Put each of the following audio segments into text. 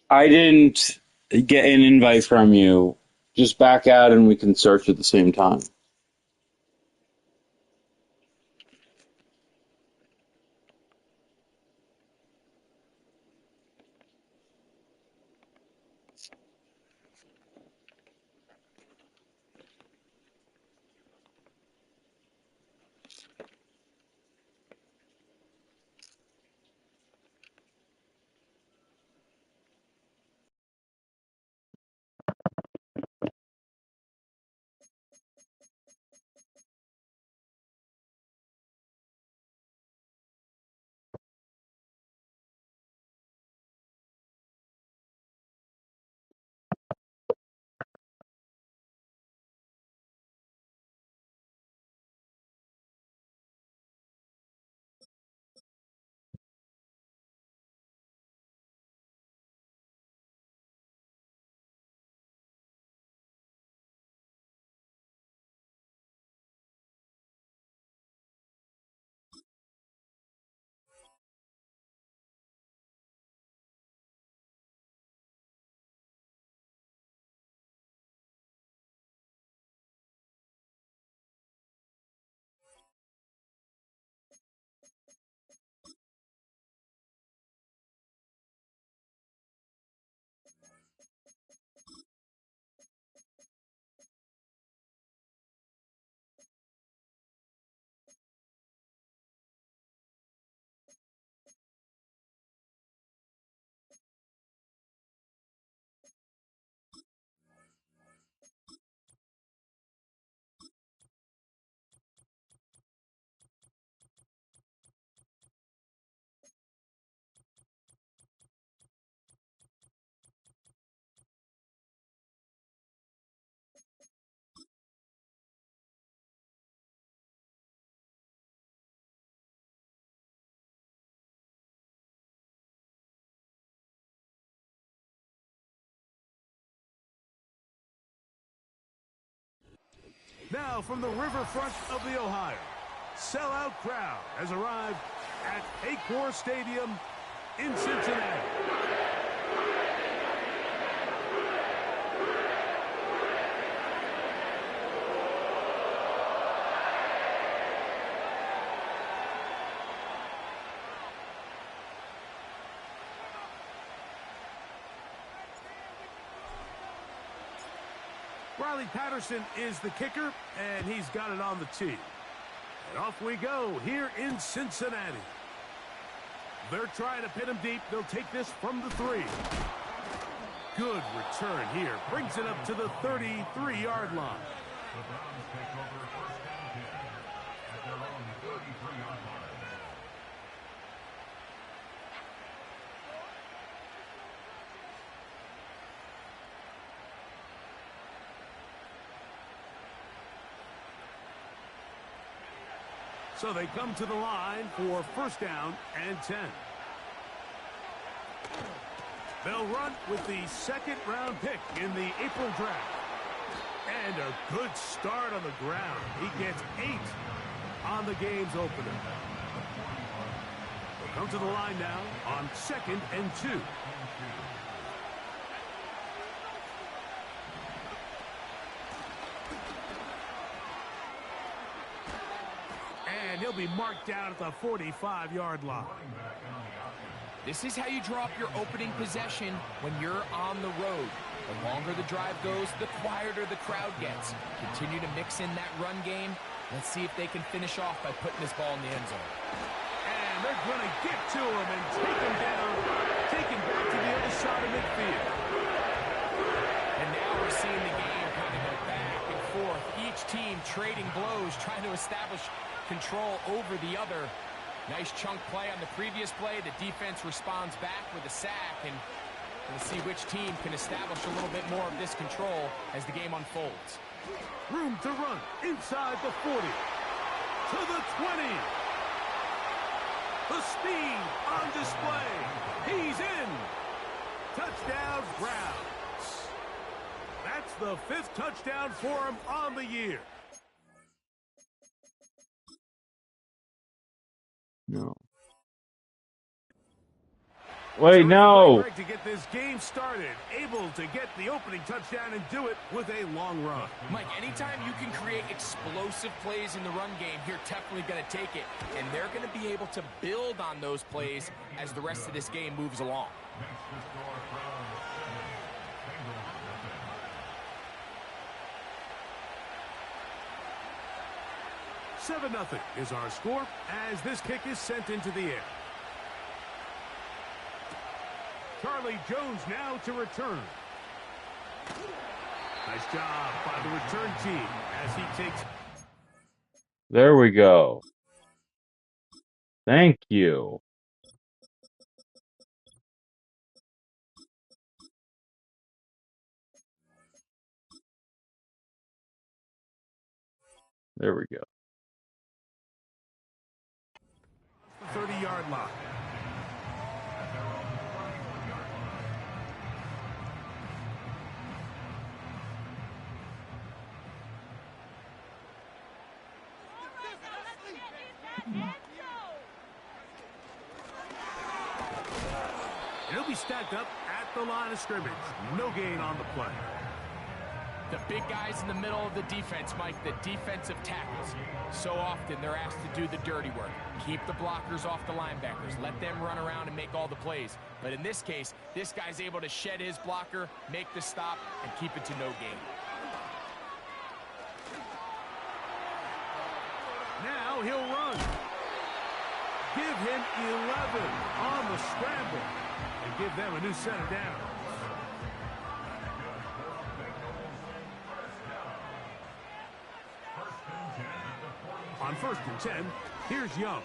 I didn't get an invite from you. Just back out and we can search at the same time. Now from the riverfront of the Ohio, sellout crowd has arrived at Paycor Stadium in Cincinnati. Riley Patterson is the kicker, and he's got it on the tee. And off we go here in Cincinnati. They're trying to pin him deep. They'll take this from the 3. Good return here. Brings it up to the 33-yard line. The Browns take over first down 10 at their own 33-yard line. So they come to the line for first down and 10. They'll run with the second-round pick in the April draft. And a good start on the ground. He gets 8 on the game's opener. They'll come to the line now on 2nd and 2. And he'll be marked down at the 45-yard line. This is how you draw up your opening possession when you're on the road. The longer the drive goes, the quieter the crowd gets. Continue to mix in that run game. Let's see if they can finish off by putting this ball in the end zone. And they're going to get to him and take him down, take him back to the other side of midfield. And now we're seeing the game kind of go back and forth. Each team trading blows, trying to establish control over the other. Nice chunk play on the previous play. The defense responds back with a sack, and we'll see which team can establish a little bit more of this control as the game unfolds. Room to run inside the 40 to the 20. The speed on display. He's in. Touchdown, Browns. That's the 5th touchdown for him on the year. No. Wait, no. To get this game started, able to get the opening touchdown and do it with a long run. Mike, anytime you can create explosive plays in the run game, you're definitely going to take it. And they're going to be able to build on those plays as the rest of this game moves along. 7-0 is our score as this kick is sent into the air. Charlie Jones now to return. Nice job by the return team as he takes. There we go. Thank you. There we go. 30-yard line. It'll be stacked up at the line of scrimmage. No gain on the play. The big guys in the middle of the defense, Mike, the defensive tackles. So often they're asked to do the dirty work. Keep the blockers off the linebackers. Let them run around and make all the plays. But in this case, this guy's able to shed his blocker, make the stop, and keep it to no gain. Now he'll run. Give him 11 on the scramble and give them a new set of downs. On 1st and 10, here's Young.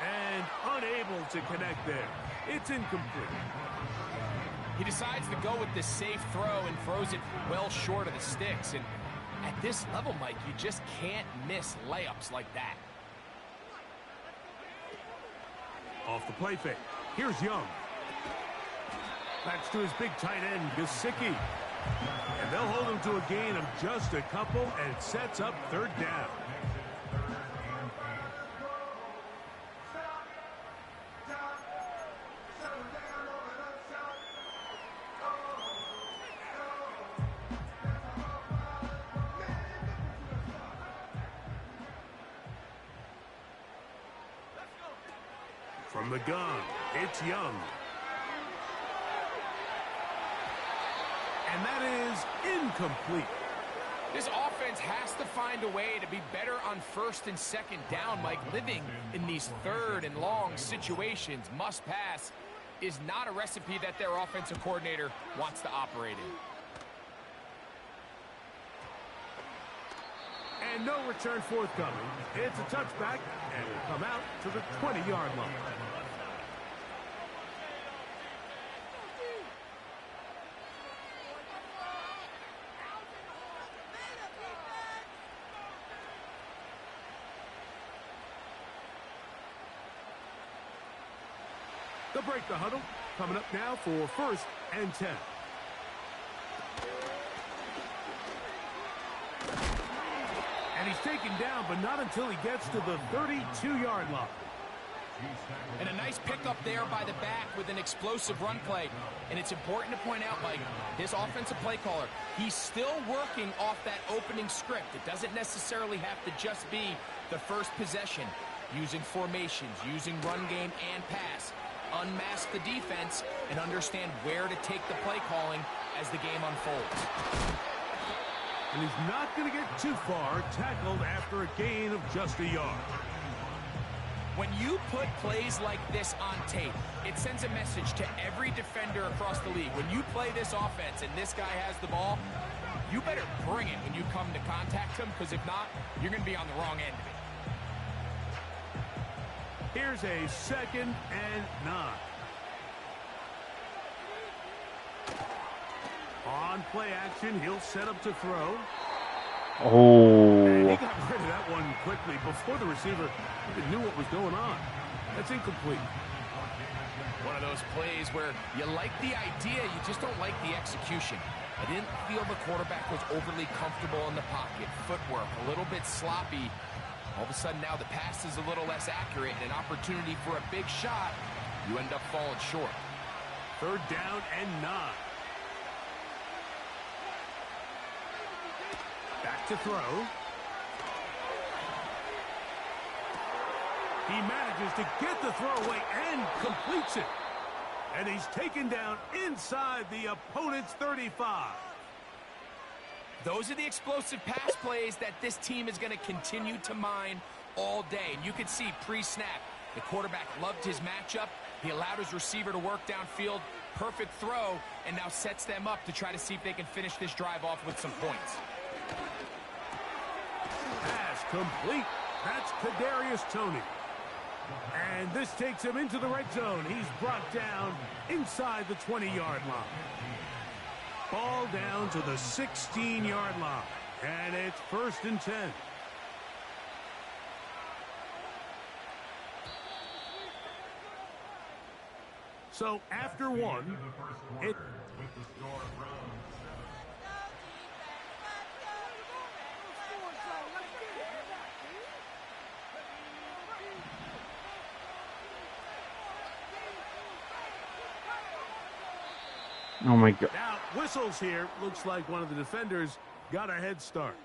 And unable to connect there. It's incomplete. He decides to go with the safe throw and throws it well short of the sticks. And at this level, Mike, you just can't miss layups like that. Off the play fake. Here's Young. That's to his big tight end, Gesicki. And they'll hold him to a gain of just a couple, and it sets up third down. From the gun, it's Young. And that is incomplete. This offense has to find a way to be better on first and second down, Mike. Living in these third and long situations, must pass, is not a recipe that their offensive coordinator wants to operate in. And no return forthcoming. It's a touchback, and will come out to the 20-yard line. They'll break the huddle. Coming up now for 1st and 10. And he's taken down, but not until he gets to the 32-yard line. And a nice pickup there by the back with an explosive run play. And it's important to point out, Mike, this offensive play caller, he's still working off that opening script. It doesn't necessarily have to just be the first possession. Using formations, using run game and pass. Unmask the defense and understand where to take the play calling as the game unfolds. And he's not going to get too far, tackled after a gain of just a yard. When you put plays like this on tape, it sends a message to every defender across the league. When you play this offense and this guy has the ball, you better bring it when you come to contact him, because if not, you're going to be on the wrong end of it. Here's a 2nd and 9. On play action, he'll set up to throw. And he Oh. got rid of that one quickly before the receiver even knew what was going on. That's incomplete. One of those plays where you like the idea, you just don't like the execution. I didn't feel the quarterback was overly comfortable in the pocket. Footwork, a little bit sloppy. All of a sudden now the pass is a little less accurate, and an opportunity for a big shot, you end up falling short. 3rd down and 9. Back to throw. He manages to get the throw away and completes it. And he's taken down inside the opponent's 35. Those are the explosive pass plays that this team is going to continue to mine all day. And you can see pre-snap, the quarterback loved his matchup. He allowed his receiver to work downfield. Perfect throw, and now sets them up to try to see if they can finish this drive off with some points. Pass complete. That's Kadarius Toney. And this takes him into the red zone. He's brought down inside the 20-yard line. Ball down to the 16-yard line. And it's 1st and 10. So after one, it... Oh my God. Now, whistles here. Looks like one of the defenders got a head start.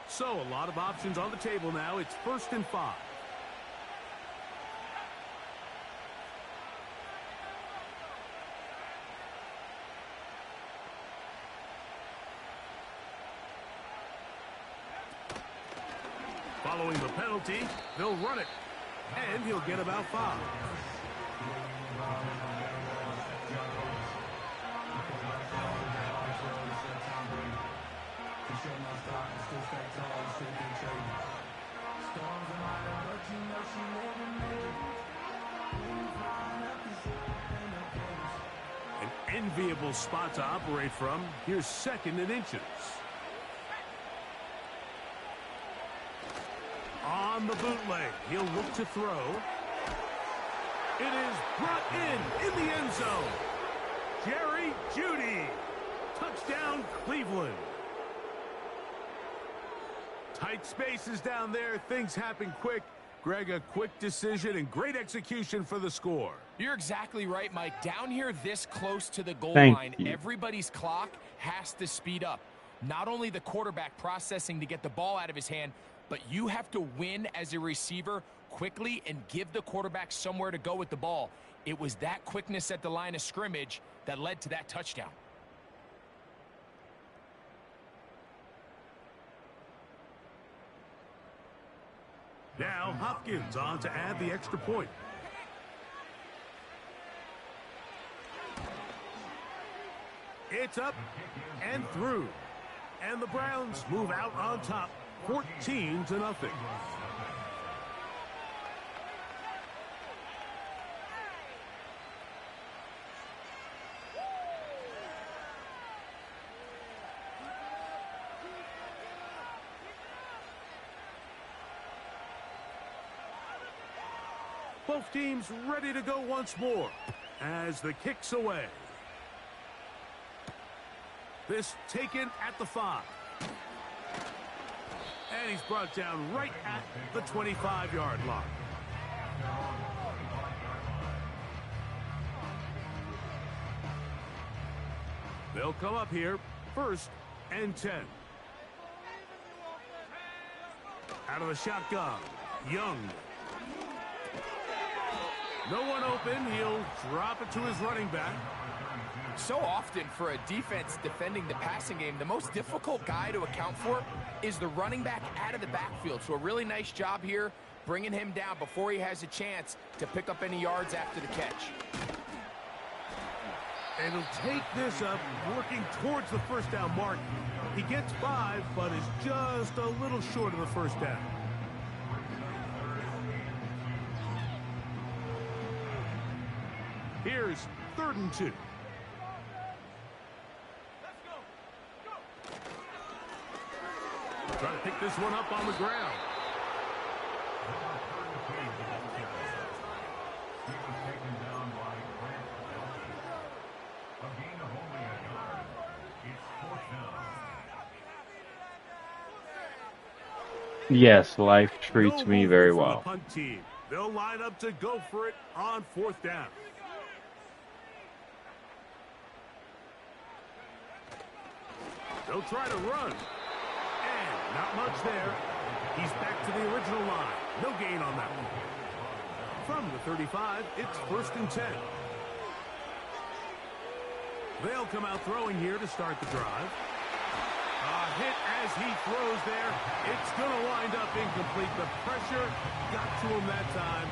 So, a lot of options on the table now. It's 1st and 5. Following the penalty, they'll run it. And he'll get about 5. An enviable spot to operate from. Here's 2nd and inches. On on the bootleg. He'll look to throw. It is brought in the end zone. Jerry Jeudy. Touchdown, Cleveland. Tight spaces down there. Things happen quick. Greg, a quick decision and great execution for the score. You're exactly right, Mike. Down here this close to the goal line, everybody's clock has to speed up. Not only the quarterback processing to get the ball out of his hand, but you have to win as a receiver quickly and give the quarterback somewhere to go with the ball. It was that quickness at the line of scrimmage that led to that touchdown. Now Hopkins on to add the extra point. It's up and through. And the Browns move out on top, 14-0. Both teams ready to go once more as the kick's away. This taken at the 5. And he's brought down right at the 25-yard line. They'll come up here, 1st and 10. Out of the shotgun, Young. No one open. He'll drop it to his running back. So often for a defense defending the passing game, the most difficult guy to account for is the running back out of the backfield. So a really nice job here bringing him down before he has a chance to pick up any yards after the catch. And he'll take this up, working towards the first down mark. He gets 5, but is just a little short of the first down. Here's 3rd and 2. Trying to pick this one up on the ground. Yes, life treats me very well. The punt team. They'll line up to go for it on 4th down. They'll try to run. And not much there. He's back to the original line. No gain on that one. From the 35, it's 1st and 10. They'll come out throwing here to start the drive. A hit as he throws there. It's going to wind up incomplete. The pressure got to him that time,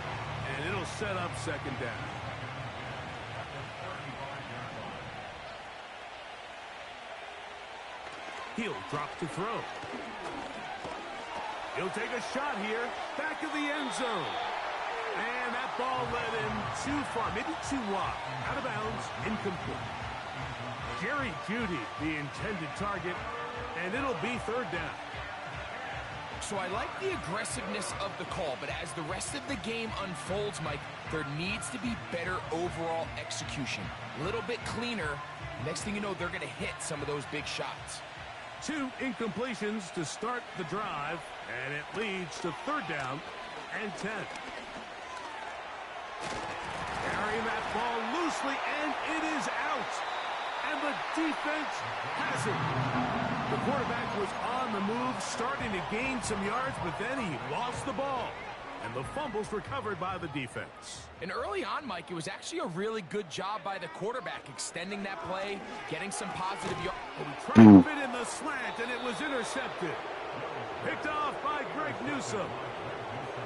and it'll set up 2nd down. He'll drop to throw. He'll take a shot here. Back of the end zone. And that ball led him too far, maybe too wide. Out of bounds, incomplete. Jerry Jeudy, the intended target, and it'll be 3rd down. So I like the aggressiveness of the call, but as the rest of the game unfolds, Mike, there needs to be better overall execution. A little bit cleaner. Next thing you know, they're going to hit some of those big shots. 2 incompletions to start the drive, and it leads to 3rd down and 10. Carrying that ball loosely, and it is out. And the defense has it. The quarterback was on the move, starting to gain some yards, but then he lost the ball. And the fumble's recovered by the defense. And early on, Mike, it was actually a really good job by the quarterback, extending that play, getting some positive yards. He tried to fit in the slant, and it was intercepted. Picked off by Greg Newsome.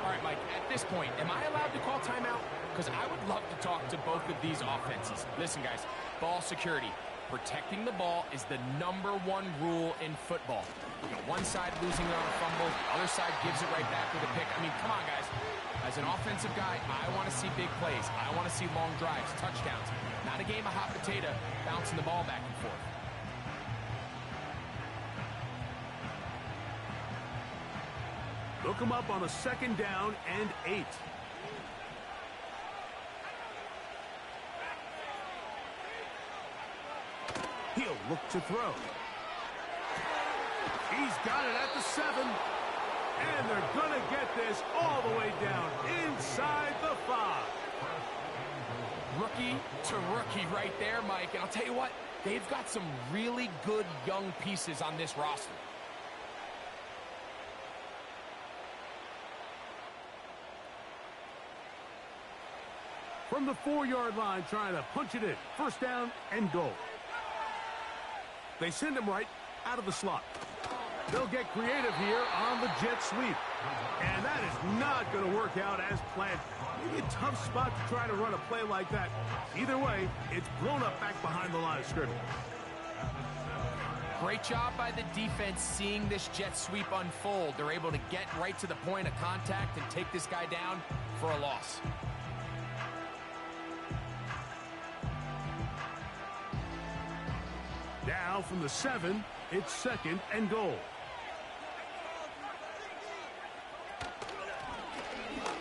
All right, Mike, at this point, am I allowed to call timeout? Because I would love to talk to both of these offenses. Listen, guys, ball security. Protecting the ball is the #1 rule in football. You know, one side losing it on a fumble, the other side gives it right back with a pick. I mean, come on, guys. As an offensive guy, I want to see big plays. I want to see long drives, touchdowns. Not a game of hot potato, bouncing the ball back and forth. They'll come up on a 2nd down and 8. He'll look to throw. He's got it at the 7. And they're going to get this all the way down inside the 5. Rookie to rookie right there, Mike. And I'll tell you what, they've got some really good young pieces on this roster. From the 4-yard line, trying to punch it in. 1st down and goal. They send him right out of the slot. They'll get creative here on the jet sweep. And that is not going to work out as planned. Maybe a tough spot to try to run a play like that. Either way, it's blown up back behind the line of scrimmage. Great job by the defense seeing this jet sweep unfold. They're able to get right to the point of contact and take this guy down for a loss. Now from the 7, it's 2nd and goal.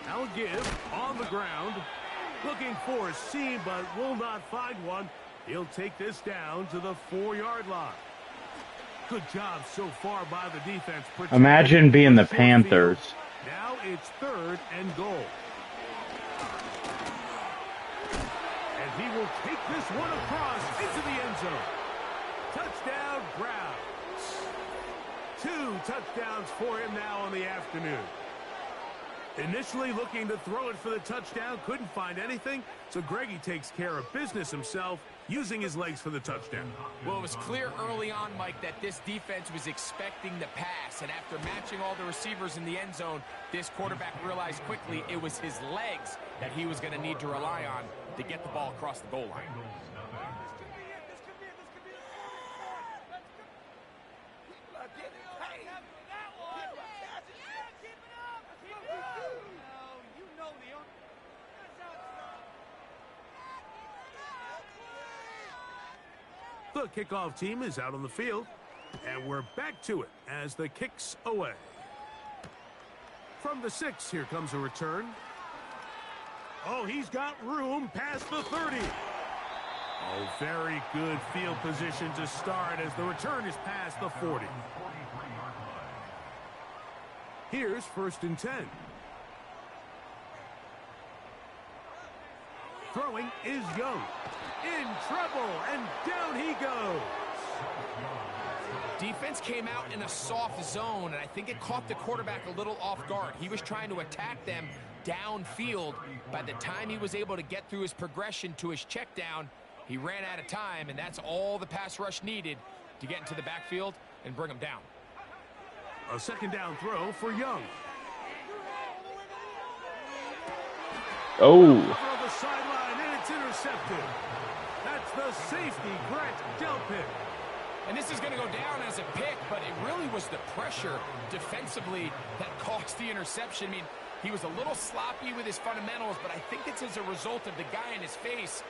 Now a give on the ground. Looking for a seam, but will not find one. He'll take this down to the 4-yard line. Good job so far by the defense. Imagine being the Panthers. Now it's 3rd and goal. And he will take this one across into the end zone. Touchdown, Browns. 2 touchdowns for him now on the afternoon. Initially looking to throw it for the touchdown, couldn't find anything, so Greggy takes care of business himself, using his legs for the touchdown. Well, it was clear early on, Mike, that this defense was expecting the pass, and after matching all the receivers in the end zone, this quarterback realized quickly it was his legs that he was going to need to rely on to get the ball across the goal line. The kickoff team is out on the field, and we're back to it as the kick's away. From the 6, here comes a return. Oh, he's got room past the 30. Oh, very good field position to start as the return is past the 40. Here's 1st and 10. Throwing is Young. In trouble, and down he goes. Defense came out in a soft zone, and I think it caught the quarterback a little off guard. He was trying to attack them downfield. By the time he was able to get through his progression to his check down, he ran out of time, and that's all the pass rush needed to get into the backfield and bring him down. A 2nd down throw for Young. Oh. Over the sideline, and it's intercepted. That's the safety, Grant Delpit. And this is going to go down as a pick, but it really was the pressure defensively that caused the interception. I mean, he was a little sloppy with his fundamentals, but I think it's as a result of the guy in his face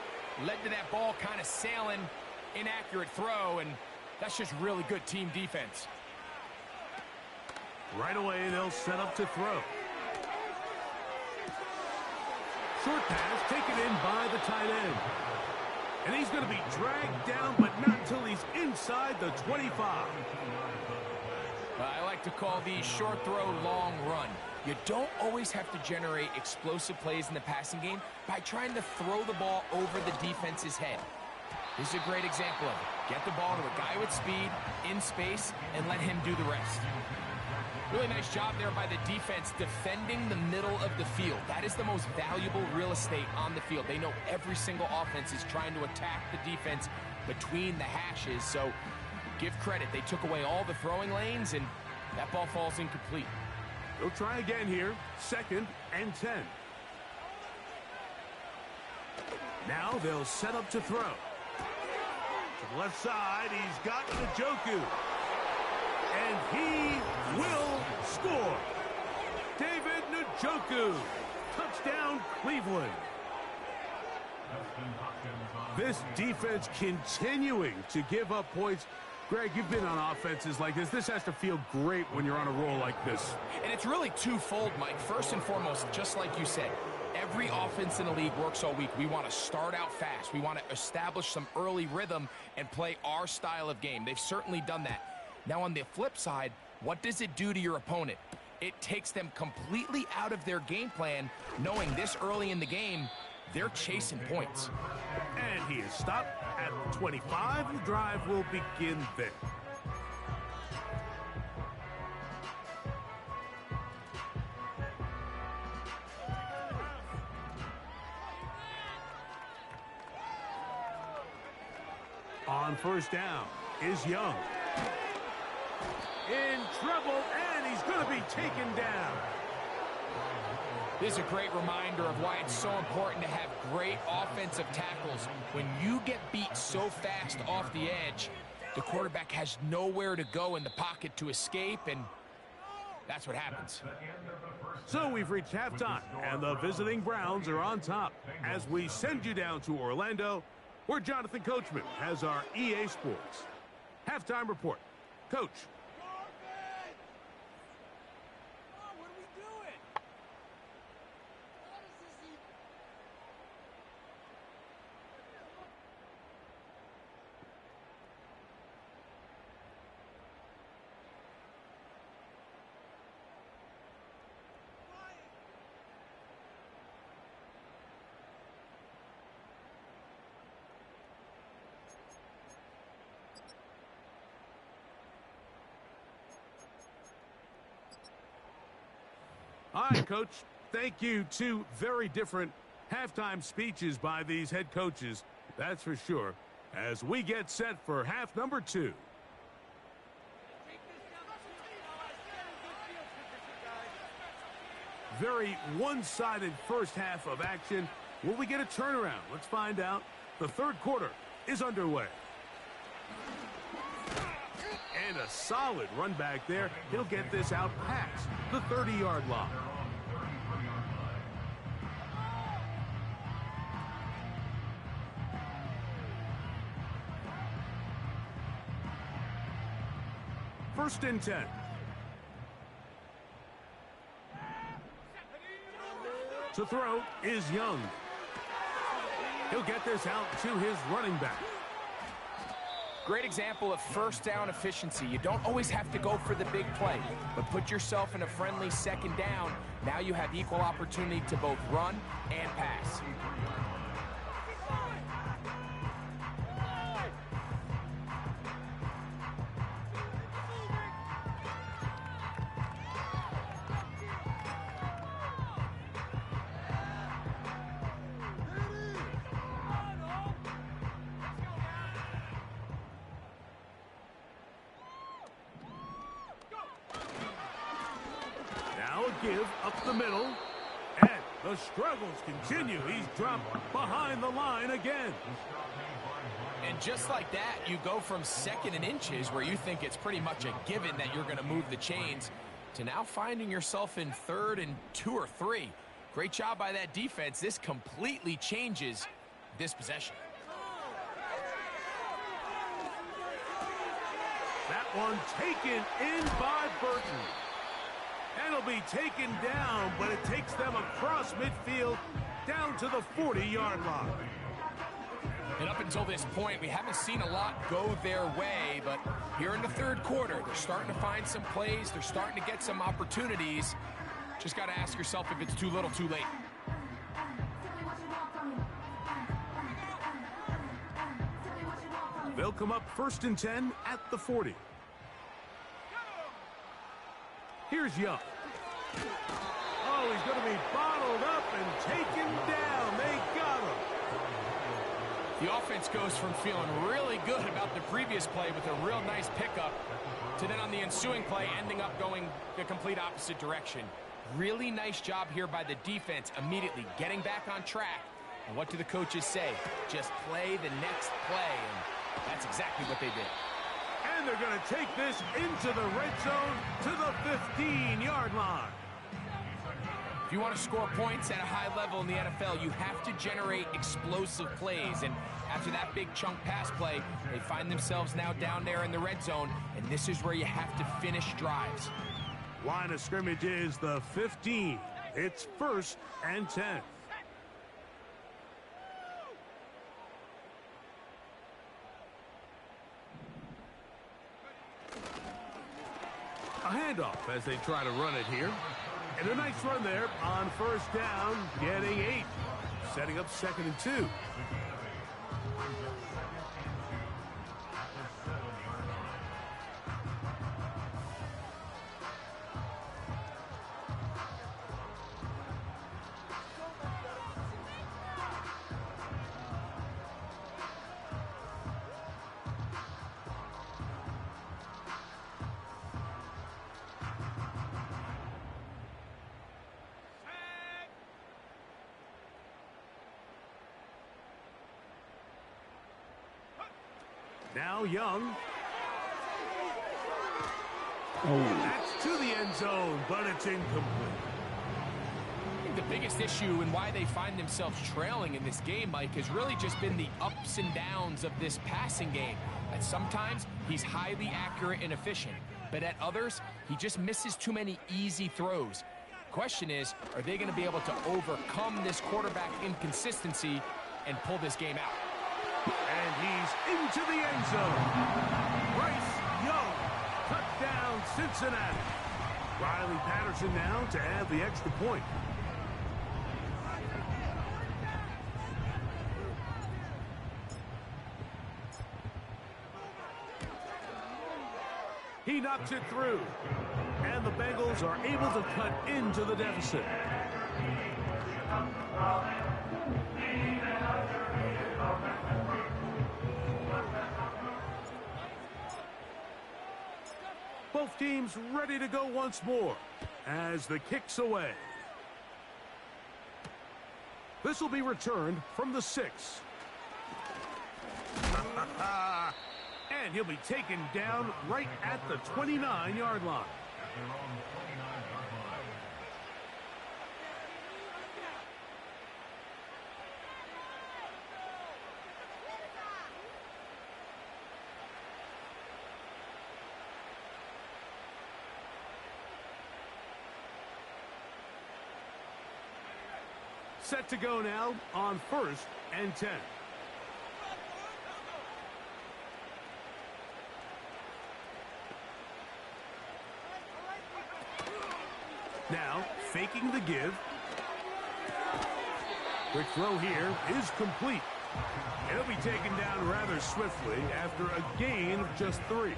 led to that ball kind of sailing, inaccurate throw, and that's just really good team defense. Right away, they'll set up to throw. Short pass taken in by the tight end. And he's going to be dragged down, but not until he's inside the 25. I like to call these short throw, long run. You don't always have to generate explosive plays in the passing game by trying to throw the ball over the defense's head. This is a great example of it. Get the ball to a guy with speed, in space, and let him do the rest. Really nice job there by the defense defending the middle of the field. That is the most valuable real estate on the field. They know every single offense is trying to attack the defense between the hashes. So give credit. They took away all the throwing lanes, and that ball falls incomplete. They'll try again here. 2nd and 10. Now they'll set up to throw. To the left side, he's got Njoku. And he will score. David Njoku. Touchdown, Cleveland. This defense continuing to give up points. Greg, you've been on offenses like this. This has to feel great when you're on a roll like this. And it's really twofold, Mike. First and foremost, just like you said, every offense in the league works all week. We want to start out fast. We want to establish some early rhythm and play our style of game. They've certainly done that. Now, on the flip side, what does it do to your opponent? It takes them completely out of their game plan, knowing this early in the game, they're chasing points. And he is stopped at the 25. The drive will begin there. On first down is Young. In trouble, and he's going to be taken down. This is a great reminder of why it's so important to have great offensive tackles. When you get beat so fast off the edge, the quarterback has nowhere to go in the pocket to escape, and that's what happens. So we've reached halftime, and the visiting Browns are on top. As we send you down to Orlando, where Jonathan Coachman has our EA Sports halftime report. Coach. All right, Coach. Thank you. Two very different halftime speeches by these head coaches. That's for sure. As we get set for half number 2. Very one-sided first half of action. Will we get a turnaround? Let's find out. The third quarter is underway. And a solid run back there. He'll get this out past the 30-yard line. First and 10. To throw is Young. He'll get this out to his running back. Great example of first down efficiency. You don't always have to go for the big play, but put yourself in a friendly second down. Now you have equal opportunity to both run and pass. Give up the middle, and the struggles continue. He's dropped behind the line again. And just like that, you go from second and inches, where you think it's pretty much a given that you're going to move the chains, to now finding yourself in third and 2 or 3. Great job by that defense. This completely changes this possession. That one taken in by Burton. And it'll be taken down, but it takes them across midfield down to the 40-yard line. And up until this point, we haven't seen a lot go their way, but here in the third quarter, they're starting to find some plays. They're starting to get some opportunities. Just got to ask yourself if it's too little, too late. They'll come up first and 10 at the 40. Here's Young. Oh, he's going to be bottled up and taken down. They got him. The offense goes from feeling really good about the previous play with a real nice pickup to then on the ensuing play ending up going the complete opposite direction. Really nice job here by the defense, immediately getting back on track. And what do the coaches say? Just play the next play, and that's exactly what they did. And they're going to take this into the red zone to the 15-yard line. If you want to score points at a high level in the NFL, you have to generate explosive plays. And After that big chunk pass play, they find themselves now down there in the red zone, and this is where you have to finish drives. Line of scrimmage is the 15. It's 1st and 10. A handoff as they try to run it here. And a nice run there on 1st down, getting 8. Setting up 2nd and 2. Now Young. That's to the end zone, but it's incomplete. I think the biggest issue and why they find themselves trailing in this game, Mike, has really just been the ups and downs of this passing game. At sometimes, he's highly accurate and efficient, but at others, he just misses too many easy throws. Question is, are they going to be able to overcome this quarterback inconsistency and pull this game out? And he's into the end zone. Bryce Young, touchdown Cincinnati. Riley Patterson now to add the extra point. He knocks it through. And the Bengals are able to cut into the deficit. Both teams ready to go once more as the kick's away. This will be returned from the 6. And he'll be taken down right at the 29-yard line. Set to go now on 1st and 10. Now, faking the give. Quick throw here is complete. It'll be taken down rather swiftly after a gain of just 3.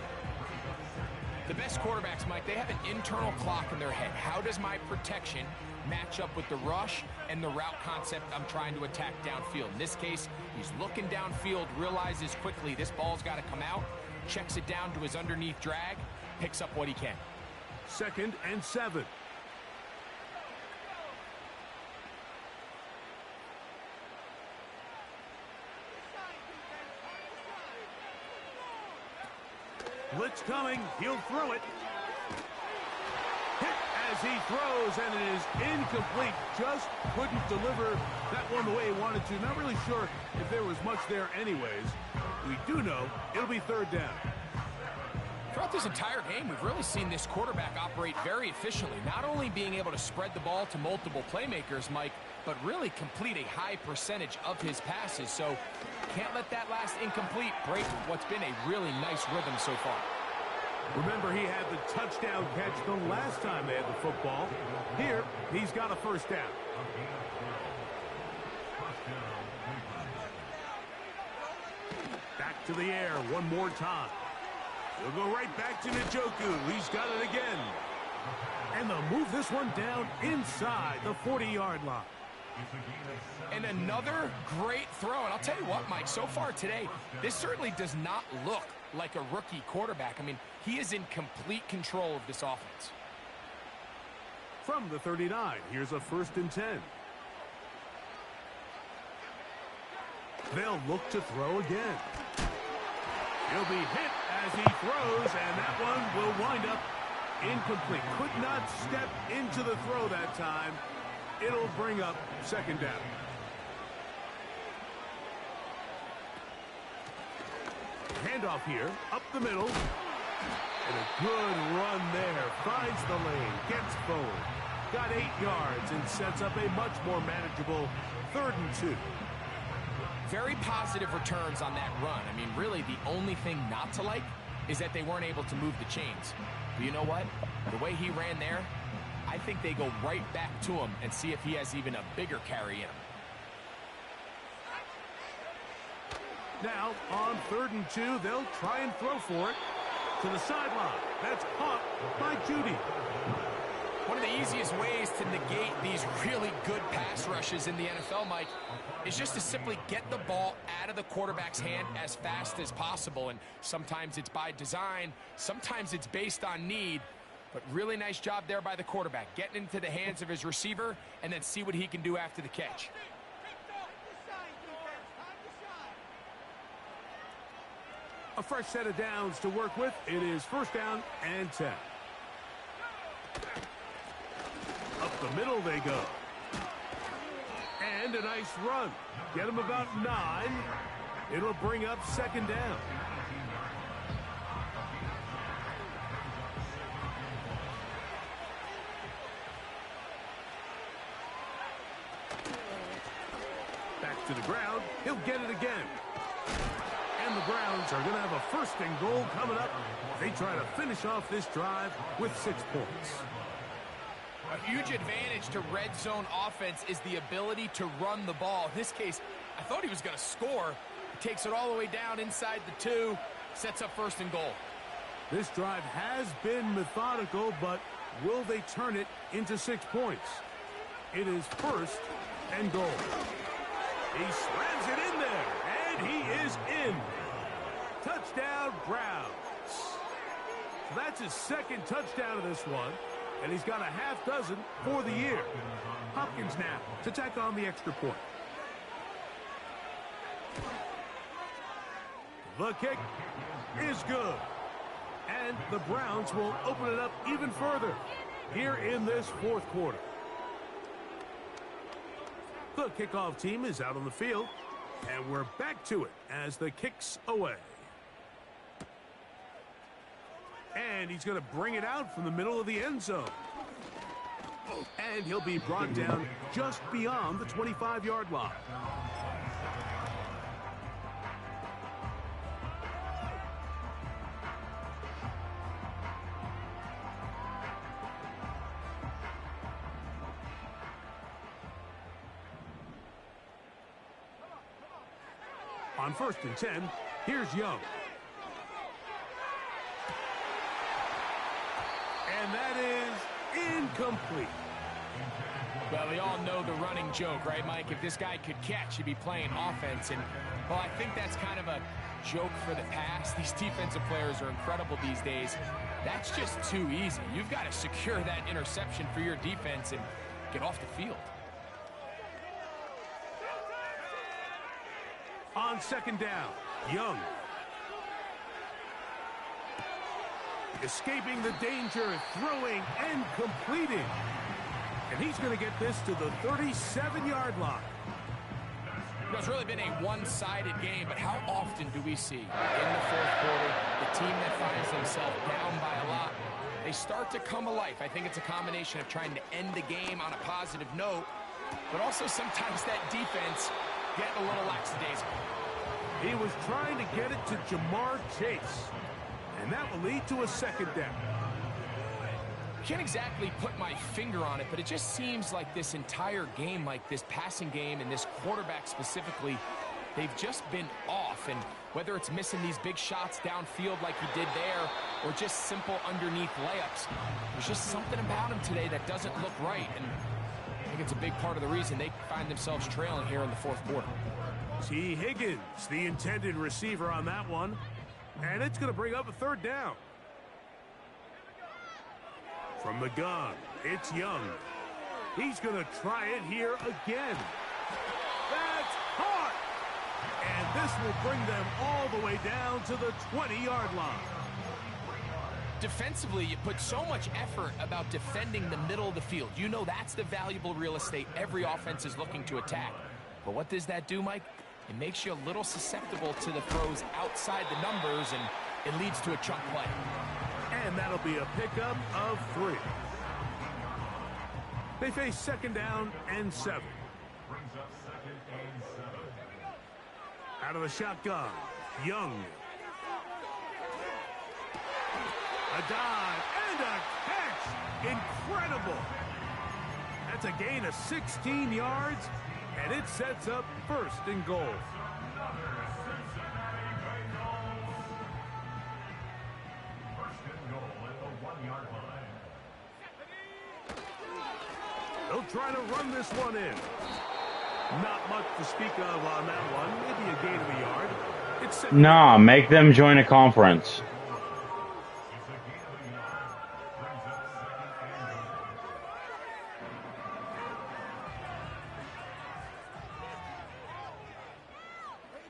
The best quarterbacks, Mike, they have an internal clock in their head. How does my protection match up with the rush and the route concept I'm trying to attack downfield? In this case, he's looking downfield, realizes quickly this ball's got to come out, checks it down to his underneath drag, picks up what he can. 2nd and 7. Blitz coming. He'll throw it. Hit as he throws, and it is incomplete. Just couldn't deliver that one the way he wanted to. Not really sure if there was much there anyways. We do know it'll be 3rd down. Throughout this entire game, we've really seen this quarterback operate very efficiently, not only being able to spread the ball to multiple playmakers, Mike, but really complete a high percentage of his passes. So can't let that last incomplete break what's been a really nice rhythm so far. Remember, he had the touchdown catch the last time they had the football. Here, he's got a 1st down. Back to the air one more time. He'll go right back to Njoku. He's got it again. And they'll move this one down inside the 40-yard line. And another great throw. And I'll tell you what, Mike, so far today, this certainly does not look like a rookie quarterback. I mean, he is in complete control of this offense. From the 39, here's a 1st and 10. They'll look to throw again. He'll be hit as he throws, and that one will wind up incomplete. Could not step into the throw that time. It'll bring up 2nd down. Handoff here, up the middle. And a good run there. Finds the lane, gets forward. Got 8 yards and sets up a much more manageable 3rd and 2. Very positive returns on that run. I mean, really, the only thing not to like is that they weren't able to move the chains. But you know what? The way he ran there, I think they go right back to him and see if he has even a bigger carry in him. Now, on 3rd and 2, they'll try and throw for it. To the sideline. That's caught by Judy. One of the easiest ways to negate these really good pass rushes in the NFL, Mike, is just to simply get the ball out of the quarterback's hand as fast as possible. And sometimes it's by design, sometimes it's based on need. But really nice job there by the quarterback, getting into the hands of his receiver and then see what he can do after the catch. A fresh set of downs to work with. It is 1st down and 10. Up the middle they go. And a nice run. Get him about 9. It'll bring up 2nd down. Back to the ground. He'll get it again. And the Browns are going to have a 1st and goal coming up. They try to finish off this drive with 6 points. A huge advantage to red zone offense is the ability to run the ball. In this case, I thought he was going to score. He takes it all the way down inside the 2, sets up 1st and goal. This drive has been methodical, but will they turn it into 6 points? It is 1st and goal. He slams it in there, and he is in. Touchdown, Browns. So that's his 2nd touchdown of this one, and he's got a half dozen for the year. Hopkins now to tack on the extra point. The kick is good. And the Browns will open it up even further here in this 4th quarter. The kickoff team is out on the field, and we're back to it as the kick's away. And he's going to bring it out from the middle of the end zone. And he'll be brought down just beyond the 25-yard line. On 1st and 10, here's Young. And that is incomplete. Well, we all know the running joke, right, Mike? If this guy could catch, he'd be playing offense. And, well, I think that's kind of a joke for the past. These defensive players are incredible these days. That's just too easy. You've got to secure that interception for your defense and get off the field. On 2nd down, Young. Escaping the danger, throwing and completing. And he's going to get this to the 37-yard line. You know, it's really been a one-sided game, but how often do we see in the 4th quarter the team that finds themselves down by a lot, they start to come alive? I think it's a combination of trying to end the game on a positive note, but also sometimes that defense getting a little lackadaisical. He was trying to get it to Jamar Chase, and that will lead to a 2nd down. Can't exactly put my finger on it, but it just seems like this entire game, like this passing game and this quarterback specifically, they've just been off. And whether it's missing these big shots downfield like he did there or just simple underneath layups, there's just something about him today that doesn't look right. And I think it's a big part of the reason they find themselves trailing here in the 4th quarter. T. Higgins, the intended receiver on that one. And it's going to bring up a 3rd down. From the gun, it's Young. He's going to try it here again. That's caught! And this will bring them all the way down to the 20-yard line. Defensively, you put so much effort about defending the middle of the field. You know that's the valuable real estate every offense is looking to attack. But what does that do, Mike? It makes you a little susceptible to the throws outside the numbers, and it leads to a chunk play. And that'll be a pickup of 3. They face 2nd down and 7. Brings up 2nd and 7. Out of the shotgun, Young. A dive and a catch. Incredible. That's a gain of 16 yards, and it sets up 1st and goal. Another Cincinnati Bengals. 1st and goal at the 1-yard line. They'll try to run this one in. Not much to speak of on that one. Maybe a gain of a yard. It's set. Nah, make them join a conference. It's a gain of a yard. Brings up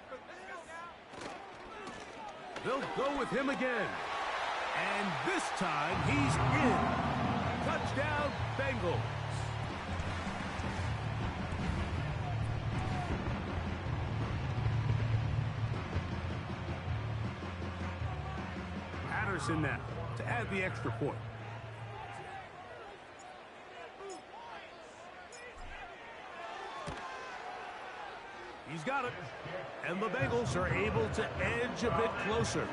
2nd and goal. They'll go with him again. And this time he's in. Touchdown, Bengals. Patterson now to add the extra point. He's got it. And the Bengals are able to edge a bit closer.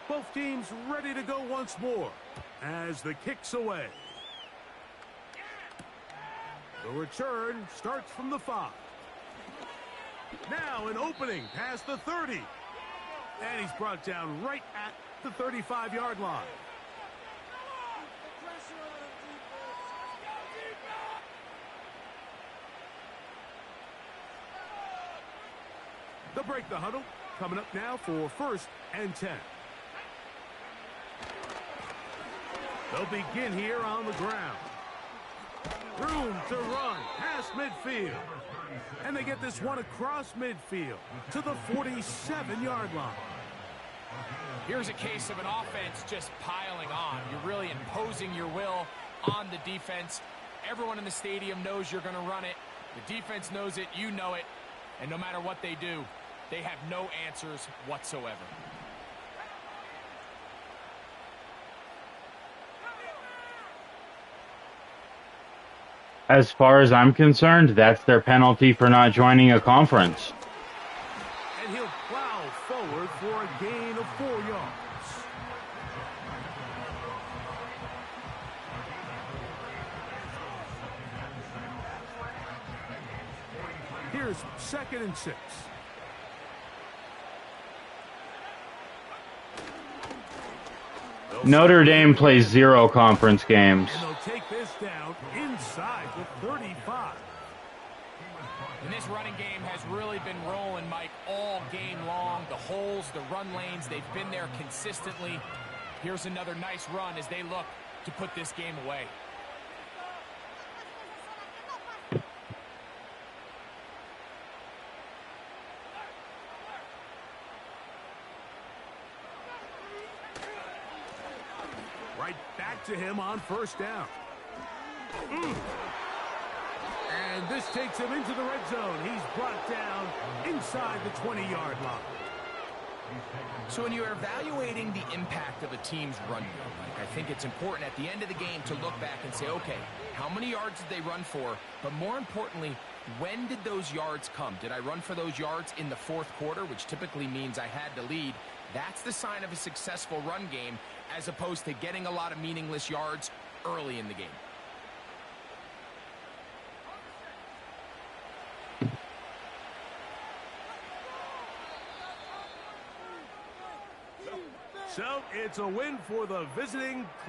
Both teams ready to go once more as the kick's away. The return starts from the 5. Now an opening past the 30. And he's brought down right at the 35-yard line. They'll break the huddle. Coming up now for 1st and 10. They'll begin here on the ground. Room to run past midfield. And they get this one across midfield to the 47-yard line. Here's a case of an offense just piling on. You're really imposing your will on the defense. Everyone in the stadium knows you're going to run it. The defense knows it. You know it. And no matter what they do, they have no answers whatsoever. As far as I'm concerned, that's their penalty for not joining a conference. And he'll plow forward for a gain of 4 yards. Here's 2nd and 6. Notre Dame plays 0 conference games. And they'll take this down inside the 35. And this running game has really been rolling, Mike, all game long. The holes, the run lanes, they've been there consistently. Here's another nice run as they look to put this game away. Right back to him on 1st down. And this takes him into the red zone. He's brought down inside the 20-yard line. So when you're evaluating the impact of a team's run game, Mike, I think it's important at the end of the game to look back and say, okay, how many yards did they run for? But more importantly, when did those yards come? Did I run for those yards in the 4th quarter, which typically means I had to lead? That's the sign of a successful run game, as opposed to getting a lot of meaningless yards early in the game. So it's a win for the visiting Cleveland.